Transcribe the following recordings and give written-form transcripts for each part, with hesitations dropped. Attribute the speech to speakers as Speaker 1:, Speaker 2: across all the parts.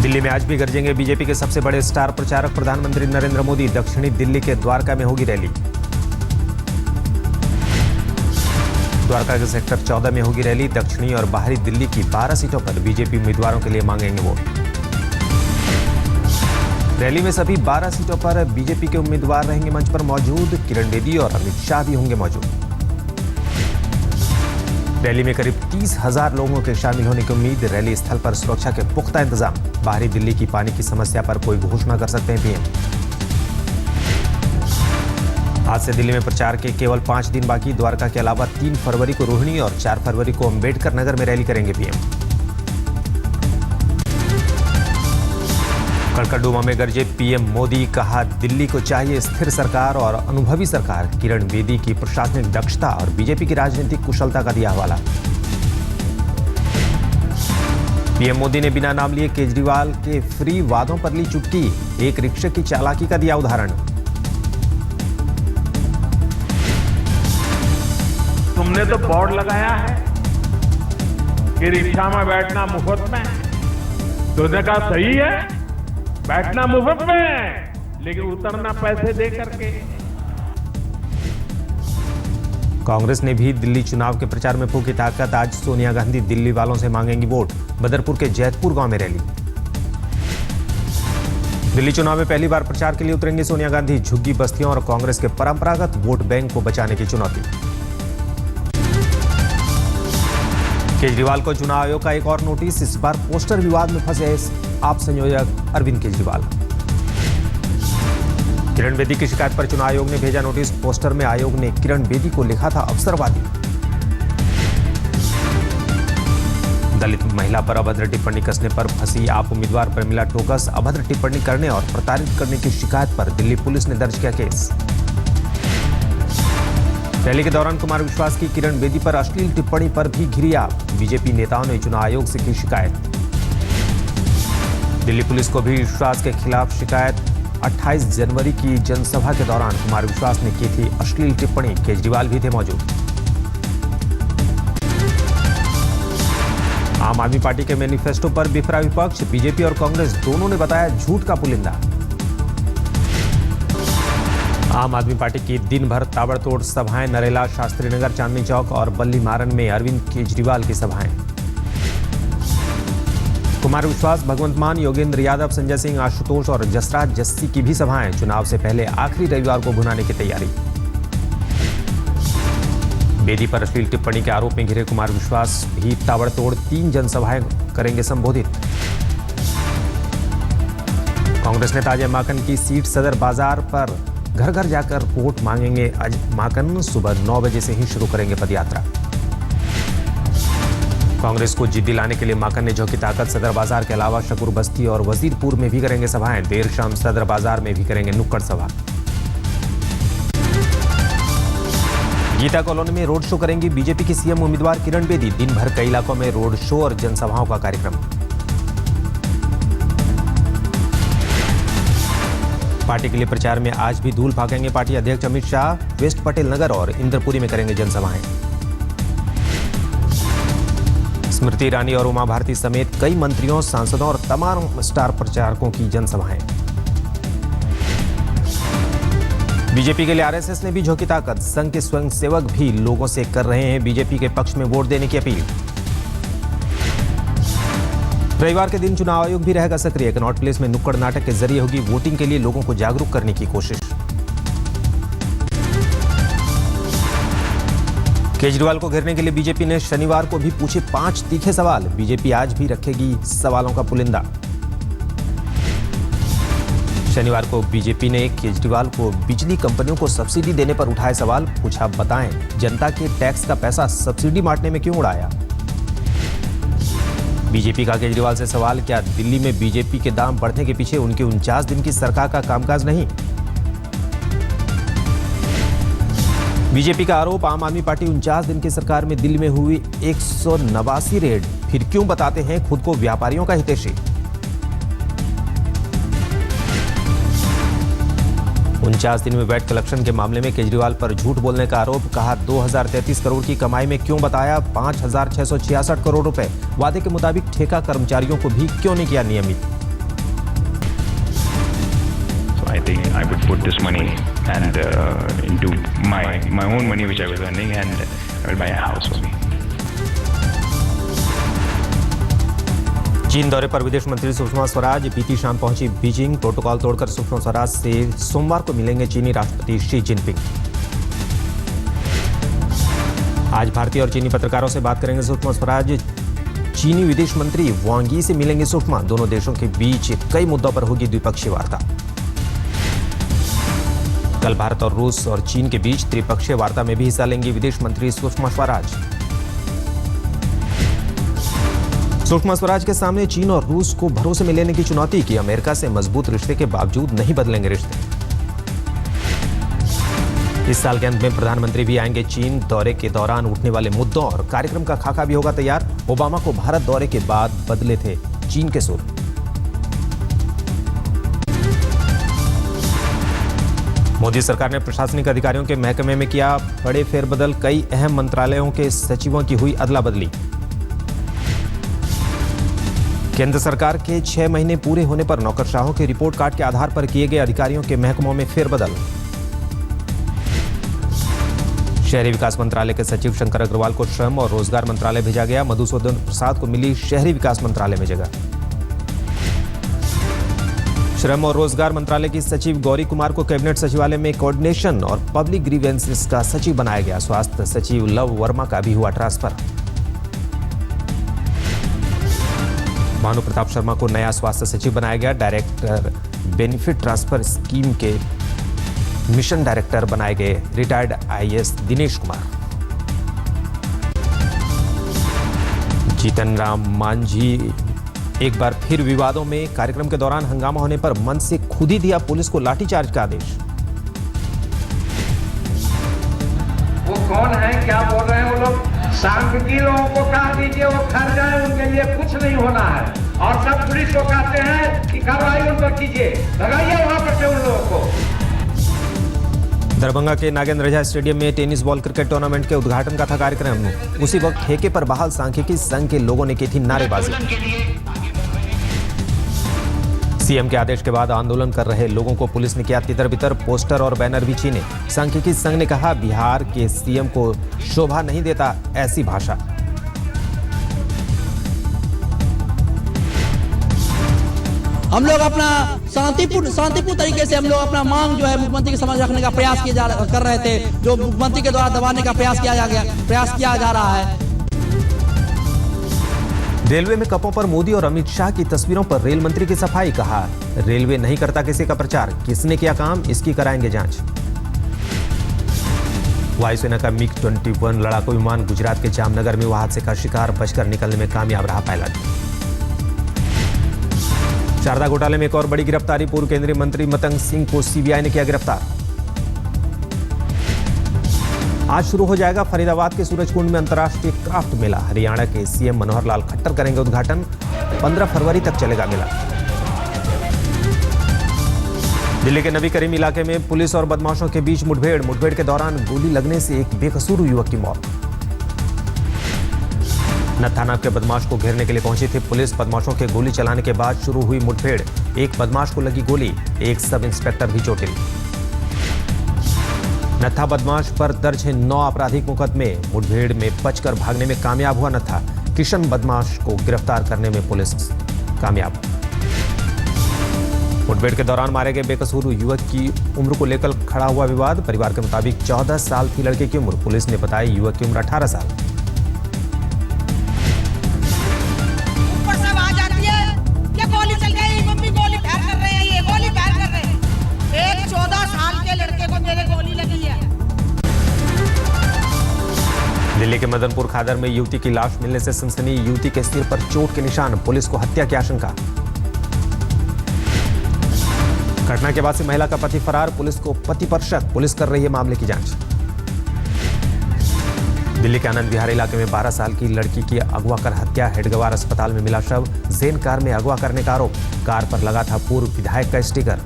Speaker 1: दिल्ली में आज भी गरजेंगे बीजेपी के सबसे बड़े स्टार प्रचारक प्रधानमंत्री नरेंद्र मोदी। दक्षिणी दिल्ली के द्वारका में होगी रैली। द्वारका के सेक्टर 14 में होगी रैली। दक्षिणी और बाहरी दिल्ली की 12 सीटों पर बीजेपी उम्मीदवारों के लिए मांगेंगे वोट। रैली में सभी 12 सीटों पर बीजेपी के उम्मीदवार रहेंगे मंच पर मौजूद। किरण बेदी और अमित शाह भी होंगे मौजूद। रैली में करीब 30,000 लोगों के शामिल होने की उम्मीद। रैली स्थल पर सुरक्षा के पुख्ता इंतजाम। बाहरी दिल्ली की पानी की समस्या पर कोई घोषणा कर सकते हैं पीएम। आज से दिल्ली में प्रचार के केवल 5 दिन बाकी। द्वारका के अलावा 3 फरवरी को रोहिणी और 4 फरवरी को अंबेडकर नगर में रैली करेंगे पीएम। कड़कड़डूमा में गरजे पीएम मोदी। कहा, दिल्ली को चाहिए स्थिर सरकार और अनुभवी सरकार। किरण बेदी की प्रशासनिक दक्षता और बीजेपी की राजनीतिक कुशलता का दिया हवाला। पीएम मोदी ने बिना नाम लिए केजरीवाल के फ्री वादों पर ली चुटकी। एक रिक्शा की चालाकी का दिया उदाहरण।
Speaker 2: तुमने तो बोर्ड लगाया है कि रिक्शा में बैठना मुफ्त में। तुमने कहा सही है, बैठना मुफ्त में, लेकिन उतरना पैसे दे करके।
Speaker 1: कांग्रेस ने भी दिल्ली चुनाव के प्रचार में फूंकी ताकत। आज सोनिया गांधी दिल्ली वालों से मांगेंगी वोट। बदरपुर के जैतपुर गांव में रैली। दिल्ली चुनाव में पहली बार प्रचार के लिए उतरेंगी सोनिया गांधी। झुग्गी बस्तियों और कांग्रेस के परंपरागत वोट बैंक को बचाने की चुनौती। केजरीवाल को चुनाव आयोग का एक और नोटिस। इस बार पोस्टर विवाद में फंसे आप संयोजक अरविंद केजरीवाल। किरण बेदी की शिकायत पर चुनाव आयोग ने भेजा नोटिस। पोस्टर में आयोग ने किरण बेदी को लिखा था अवसरवादी। दलित महिला पर अभद्र टिप्पणी कसने पर फंसी आप उम्मीदवार प्रमिला टोकस। अभद्र टिप्पणी करने और प्रताड़ित करने की शिकायत पर दिल्ली पुलिस ने दर्ज किया केस। रैली के दौरान कुमार विश्वास की किरण बेदी पर अश्लील टिप्पणी पर भी घिरी आप। बीजेपी नेताओं ने चुनाव आयोग से की शिकायत। दिल्ली पुलिस को भी विश्वास के खिलाफ शिकायत। 28 जनवरी की जनसभा के दौरान कुमार विश्वास ने की थी अश्लील टिप्पणी। केजरीवाल भी थे मौजूद। आम आदमी पार्टी के मैनिफेस्टो पर बिफरा विपक्ष। बीजेपी और कांग्रेस दोनों ने बताया झूठ का पुलिंदा। आम आदमी पार्टी की दिन भर ताबड़तोड़ सभाएं। नरेला, शास्त्री नगर, चांदनी चौक और बल्ली मारन में अरविंद केजरीवाल की सभाएं। कुमार विश्वास, भगवंत मान, योगेंद्र यादव, संजय सिंह, आशुतोष और जसराज जस्सी की भी सभाएं। चुनाव से पहले आखिरी रविवार को भुनाने की तैयारी। बेदी पर अश्लील टिप्पणी के आरोप में घिरे कुमार विश्वास भी ताबड़तोड़ 3 जनसभाएं करेंगे संबोधित। कांग्रेस नेता अजय माकन की सीट सदर बाजार पर घर घर जाकर वोट मांगेंगे। आज माकन सुबह 9 बजे से ही शुरू करेंगे पदयात्रा। कांग्रेस को जीत दिलाने के लिए माकन ने झोंकी ताकत। सदर बाजार के अलावा शकूर बस्ती और वजीरपुर में भी करेंगे सभाएं। देर शाम सदर बाजार में भी करेंगे नुक्कड़ सभा। गीता कॉलोनी में रोड शो करेंगी बीजेपी की सीएम उम्मीदवार किरण बेदी। दिन भर कई इलाकों में रोड शो और जनसभाओं का कार्यक्रम। पार्टी के लिए प्रचार में आज भी धूल भागेंगे पार्टी अध्यक्ष अमित शाह। वेस्ट पटेल नगर और इंद्रपुरी में करेंगे जनसभाएं। स्मृति ईरानी और उमा भारती समेत कई मंत्रियों, सांसदों और तमाम स्टार प्रचारकों की जनसभाएं। बीजेपी के लिए आरएसएस ने भी झोंकी ताकत। संघ के स्वयंसेवक भी लोगों से कर रहे हैं बीजेपी के पक्ष में वोट देने की अपील। रविवार के दिन चुनाव आयोग भी रहेगा सक्रिय। कनॉट प्लेस में नुक्कड़ नाटक के जरिए होगी वोटिंग के लिए लोगों को जागरूक करने की कोशिश। केजरीवाल को घेरने के लिए बीजेपी ने शनिवार को भी पूछे 5 तीखे सवाल। बीजेपी आज भी रखेगी सवालों का पुलिंदा। शनिवार को बीजेपी ने केजरीवाल को बिजली कंपनियों को सब्सिडी देने पर उठाए सवाल। पूछा, बताएं जनता के टैक्स का पैसा सब्सिडी बांटने में क्यों उड़ाया। बीजेपी का केजरीवाल से सवाल, क्या दिल्ली में बीजेपी के दाम बढ़ने के पीछे उनके 49 दिन की सरकार का कामकाज नहीं। बीजेपी का आरोप, आम आदमी पार्टी 49 दिन की सरकार में दिल्ली में हुई 189 रेड, फिर क्यों बताते हैं खुद को व्यापारियों का हितैषी। 49 दिन में वैट कलेक्शन के मामले में केजरीवाल पर झूठ बोलने का आरोप। कहा, 2033 करोड़ की कमाई में क्यों बताया 5,666 करोड़ रुपए। वादे के मुताबिक ठेका कर्मचारियों को भी क्यों नहीं किया नियमित।
Speaker 3: I think I would put this money and into my own money which I was earning, and I will buy a house for me.
Speaker 1: चीन दौरे पर विदेश मंत्री सुषमा स्वराज बीती शाम पहुंची बीजिंग। प्रोटोकॉल तोड़कर सुषमा स्वराज से सोमवार को मिलेंगे चीनी राष्ट्रपति शी जिनपिंग। आज भारतीय और चीनी पत्रकारों से बात करेंगे सुषमा स्वराज। चीनी विदेश मंत्री वांग यी से मिलेंगे सुषमा। दोनों देशों के बीच कई मुद्दों पर होगी द्विपक्षीय वार्ता। कल भारत और रूस और चीन के बीच त्रिपक्षीय वार्ता में भी हिस्सा लेंगी विदेश मंत्री सुषमा स्वराज। सुषमा स्वराज के सामने चीन और रूस को भरोसे में लेने की चुनौती कि अमेरिका से मजबूत रिश्ते के बावजूद नहीं बदलेंगे रिश्ते। इस साल के अंत में प्रधानमंत्री भी आएंगे चीन। दौरे के दौरान उठने वाले मुद्दों और कार्यक्रम का खाका भी होगा तैयार। ओबामा को भारत दौरे के बाद बदले थे चीन के सुर। मोदी सरकार ने प्रशासनिक अधिकारियों के महकमे में किया बड़े फेरबदल। कई अहम मंत्रालयों के सचिवों की हुई अदला बदली। केंद्र सरकार के 6 महीने पूरे होने पर नौकरशाहों के रिपोर्ट कार्ड के आधार पर किए गए अधिकारियों के महकमों में फेरबदल। शहरी विकास मंत्रालय के सचिव शंकर अग्रवाल को श्रम और रोजगार मंत्रालय भेजा गया। मधुसूदन प्रसाद को मिली शहरी विकास मंत्रालय में जगह। श्रम और रोजगार मंत्रालय की सचिव गौरी कुमार को कैबिनेट सचिवालय में कोऑर्डिनेशन और पब्लिक ग्रीवेंसेस का सचिव बनाया गया। स्वास्थ्य सचिव लव वर्मा का भी हुआ ट्रांसफर। भानु प्रताप शर्मा को नया स्वास्थ्य सचिव बनाया गया। डायरेक्टर बेनिफिट ट्रांसफर स्कीम के मिशन डायरेक्टर बनाए गए रिटायर्ड आईएएस दिनेश कुमार। जीतन राम मांझी एक बार फिर विवादों में। कार्यक्रम के दौरान हंगामा होने पर मन से खुद ही दिया पुलिस को लाठीचार्ज का आदेश।
Speaker 4: वो कौन है, क्या बोल रहे हैं वो लोग? सांख्यिकी लोगों को कहा दीजिए वो घर जाए, उनके लिए कुछ नहीं होना है। और सब पुलिस को कहते हैं कि कार्रवाई उन पर कीजिए, लगाइए वहां पर से उन लोगों को।
Speaker 1: दरभंगा के नागेंद्र झा स्टेडियम में टेनिस बॉल क्रिकेट टूर्नामेंट के उद्घाटन का था कार्यक्रम। उसी वक्त ठेके पर बहाल सांख्यिकी संघ के लोगों ने की थी नारेबाजी। सीएम के आदेश के बाद आंदोलन कर रहे लोगों को पुलिस ने किया तितर-बितर। पोस्टर और बैनर भी छीने। सांख्यिकी संघ ने कहा बिहार के सीएम को शोभा नहीं देता ऐसी भाषा।
Speaker 5: हम लोग अपना शांतिपूर्ण तरीके से हम लोग अपना मांग जो है मुख्यमंत्री के समझ रखने का प्रयास कर रहे थे, जो मुख्यमंत्री के द्वारा दबाने का प्रयास किया जा रहा है।
Speaker 1: रेलवे में कपों पर मोदी और अमित शाह की तस्वीरों पर रेल मंत्री की सफाई। कहा रेलवे नहीं करता किसी का प्रचार, किसने किया काम इसकी कराएंगे जांच। वायुसेना का MiG-21 लड़ाकू विमान गुजरात के जामनगर में हुआ हादसे का शिकार। बचकर निकलने में कामयाब रहा पायलट। शारदा घोटाले में एक और बड़ी गिरफ्तारी। पूर्व केंद्रीय मंत्री मतंग सिंह को सीबीआई ने किया गिरफ्तार। आज शुरू हो जाएगा फरीदाबाद के सूरजकुंड में अंतर्राष्ट्रीय क्राफ्ट मेला। हरियाणा के सीएम मनोहर लाल खट्टर करेंगे उद्घाटन। 15 फरवरी तक चलेगा मेला। दिल्ली के नबी करीम इलाके में पुलिस और बदमाशों के बीच मुठभेड़ के दौरान गोली लगने से एक बेकसूर युवक की मौत। नत्था के बदमाश को घेरने के लिए पहुंची थी पुलिस। बदमाशों के गोली चलाने के बाद शुरू हुई मुठभेड़। एक बदमाश को लगी गोली, एक सब इंस्पेक्टर भी चोटिल। नत्था बदमाश पर दर्ज है 9 आपराधिक मुकदमे। मुठभेड़ में बचकर भागने में कामयाब हुआ नत्था। किशन बदमाश को गिरफ्तार करने में पुलिस कामयाब। मुठभेड़ के दौरान मारे गए बेकसूर युवक की उम्र को लेकर खड़ा हुआ विवाद। परिवार के मुताबिक 14 साल थी लड़के की उम्र। पुलिस ने बताया युवक की उम्र 18 साल।
Speaker 6: ऊपर से आवाज आती है कि गोली चल गई, मम्मी गोली फायर कर रहे हैं, ये गोली फायर कर रहे हैं। एक 14 साल के लड़के को मेरे गोली लगी है।
Speaker 1: दिल्ली के मदनपुर खादर में युवती की लाश मिलने से सनसनी। युवती के सिर पर चोट के निशान। पुलिस को हत्या की आशंका। घटना के बाद से महिला का पति फरार। पुलिस को पति पर शक। पुलिस कर रही है मामले की जांच। दिल्ली के आनंद विहार इलाके में 12 साल की लड़की की अगवा कर हत्या। हेडगेवार अस्पताल में मिला शव। जेन कार में अगवा करने का आरोप। कार पर लगा था पूर्व विधायक का स्टिकर।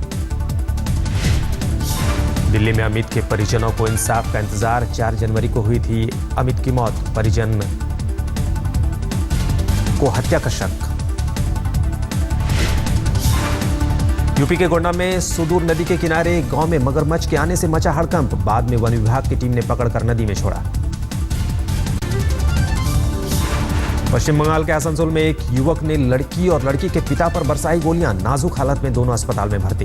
Speaker 1: दिल्ली में अमित के परिजनों को इंसाफ का इंतजार। 4 जनवरी को हुई थी अमित की मौत। परिजन को हत्या का शक। यूपी के गोंडा में सुदूर नदी के किनारे एक गांव में मगरमच्छ के आने से मचा हड़कंप। बाद में वन विभाग की टीम ने पकड़कर नदी में छोड़ा। पश्चिम बंगाल के आसनसोल में एक युवक ने लड़की और लड़की के पिता पर बरसाई गोलियां। नाजुक हालत में दोनों अस्पताल में भर्ती।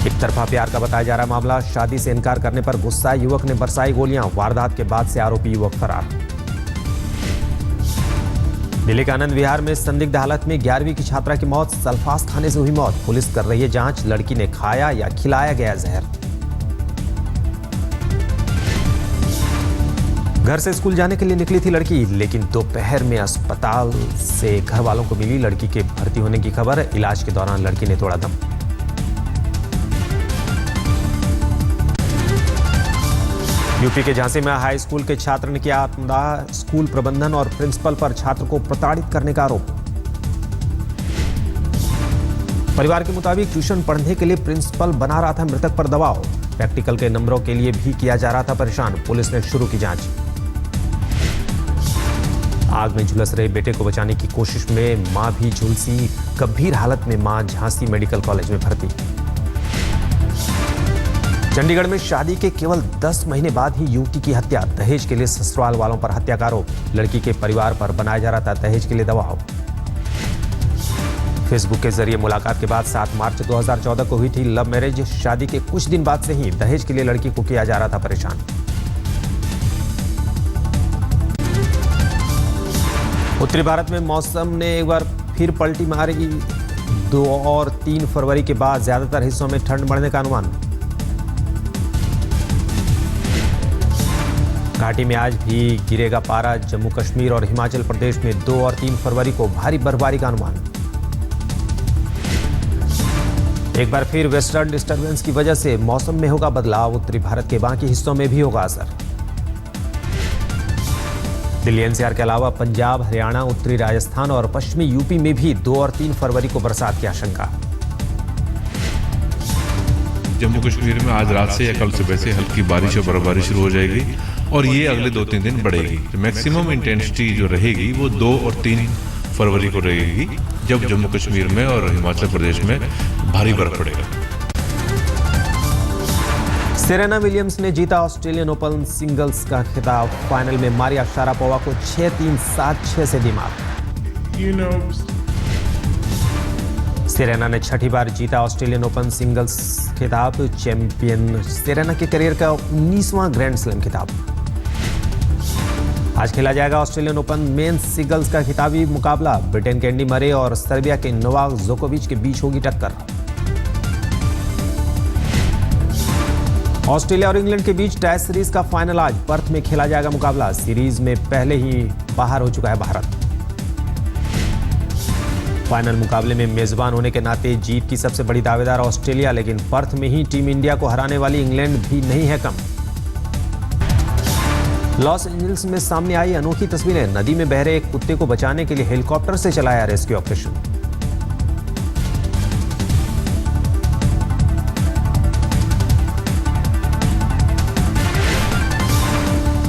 Speaker 1: एक तरफा प्यार का बताया जा रहा मामला। शादी से इनकार करने पर गुस्साए युवक ने बरसाई गोलियां। वारदात के बाद से आरोपी युवक फरार। दिल्ली के आनंद विहार में संदिग्ध हालत में 11वीं की छात्रा की मौत। सल्फास खाने से हुई मौत। पुलिस कर रही है जांच। लड़की ने खाया या खिलाया गया जहर। घर से स्कूल जाने के लिए निकली थी लड़की, लेकिन दोपहर में अस्पताल से घर वालों को मिली लड़की के भर्ती होने की खबर। इलाज के दौरान लड़की ने तोड़ा दम। यूपी के झांसी में हाई स्कूल के छात्र ने किया आत्मदाह। स्कूल प्रबंधन और प्रिंसिपल पर छात्र को प्रताड़ित करने का आरोप। परिवार के मुताबिक ट्यूशन पढ़ने के लिए प्रिंसिपल बना रहा था मृतक पर दबाव। प्रैक्टिकल के नंबरों के लिए भी किया जा रहा था परेशान। पुलिस ने शुरू की जांच। आग में झुलस रहे बेटे को बचाने की कोशिश में मां भी झुलसी। गंभीर हालत में मां झांसी मेडिकल कॉलेज में भर्ती। चंडीगढ़ में शादी के केवल 10 महीने बाद ही युवती की हत्या। दहेज के लिए ससुराल वालों पर हत्या का आरोप। लड़की के परिवार पर बनाया जा रहा था दहेज के लिए दबाव। फेसबुक के जरिए मुलाकात के बाद 7 मार्च 2014 को हुई थी लव मैरिज। शादी के कुछ दिन बाद से ही दहेज के लिए लड़की को किया जा रहा था परेशान। उत्तरी भारत में मौसम ने एक बार फिर पलटी मारी। 2 और 3 फरवरी के बाद ज्यादातर हिस्सों में ठंड बढ़ने का अनुमान। घाटी में आज भी गिरेगा पारा। जम्मू कश्मीर और हिमाचल प्रदेश में 2 और 3 फरवरी को भारी बर्फबारी का अनुमान। एक बार फिर वेस्टर्न डिस्टर्बेंस की वजह से मौसम में होगा बदलाव। उत्तरी भारत के बाकी हिस्सों में भी होगा असर। दिल्ली एनसीआर के अलावा पंजाब, हरियाणा, उत्तरी राजस्थान और पश्चिमी यूपी में भी 2 और 3 फरवरी को बरसात की आशंका।
Speaker 7: जम्मू कश्मीर में आज रात से या कल सुबह से हल्की बारिश और बर्फबारी शुरू हो जाएगी और ये अगले 2-3 दिन बढ़ेगी। तो मैक्सिमम इंटेंसिटी जो रहेगी वो 2 और 3 फरवरी को रहेगी, जब जम्मू कश्मीर में और हिमाचल प्रदेश में भारी बर्फ पड़ेगा।
Speaker 1: सेरेना विलियम्स ने जीता ऑस्ट्रेलियन ओपन सिंगल्स का खिताब। फाइनल में मारिया शारापोवा को 6-3, 7-6 से दी मात। सेरेना ने 6ठी बार जीता ऑस्ट्रेलियन ओपन सिंगल्स खिताब। चैंपियन सेरेना के करियर का 19वां ग्रैंड स्लैम खिताब। आज खेला जाएगा ऑस्ट्रेलियन ओपन मेंस सिंगल्स का खिताबी मुकाबला। ब्रिटेन के एंडी मरे और सर्बिया के नोवाक जोकोविच के बीच होगी टक्कर। ऑस्ट्रेलिया और इंग्लैंड के बीच टेस्ट सीरीज का फाइनल आज पर्थ में खेला जाएगा मुकाबला। सीरीज में पहले ही बाहर हो चुका है भारत। फाइनल मुकाबले में मेजबान होने के नाते जीत की सबसे बड़ी दावेदार ऑस्ट्रेलिया, लेकिन पर्थ में ही टीम इंडिया को हराने वाली इंग्लैंड भी नहीं है कम। लॉस एंजल्स में सामने आई अनोखी तस्वीरें। नदी में बह रहे एक कुत्ते को बचाने के लिए हेलीकॉप्टर से चलाया रेस्क्यू ऑपरेशन।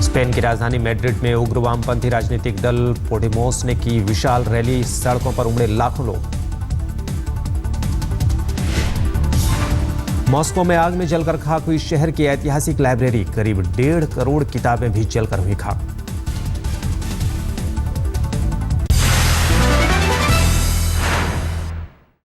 Speaker 1: स्पेन की राजधानी मैड्रिड में उग्र वामपंथी राजनीतिक दल पोडेमोस ने की विशाल रैली। सड़कों पर उमड़े लाखों लोग। मॉस्को में आग में जलकर खाक हुई शहर की ऐतिहासिक लाइब्रेरी। करीब 1.5 करोड़ किताबें भी जलकर हुई खाक।